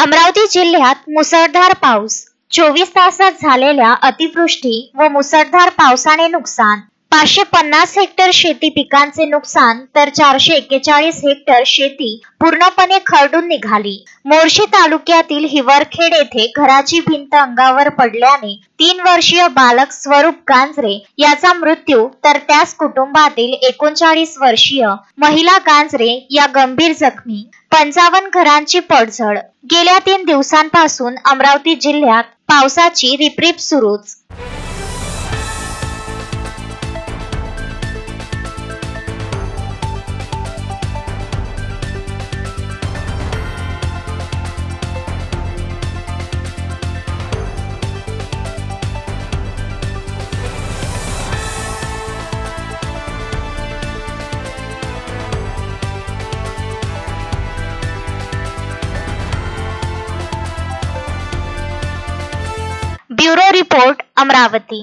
अमरावती जिल्ह्यात मुसळधार पाऊस 24 तासात झालेल्या अतिवृष्टी व मुसळधार पावसाने नुकसान 550 हेक्टर शेती पिकांचे नुकसान तर 441 हेक्टर शेती पूर्णपणे खरडून निघाली। मोर्शी तालुक्यातील हिवरखेड येथे घराची भिंत अंगावर पडल्याने 3 वर्षीय बालक स्वरूप गांजरे याचा मृत्यू तर त्याच कुटुंबातील 39 वर्षीय महिला गांजरे या गंभीर जखमी। 55 घरांची पडझड। गेल्या 3 दिवसांपासून अमरावती जिल्ह्यात पावसाची रिपरिप सुरूच। Bureau report Amravati.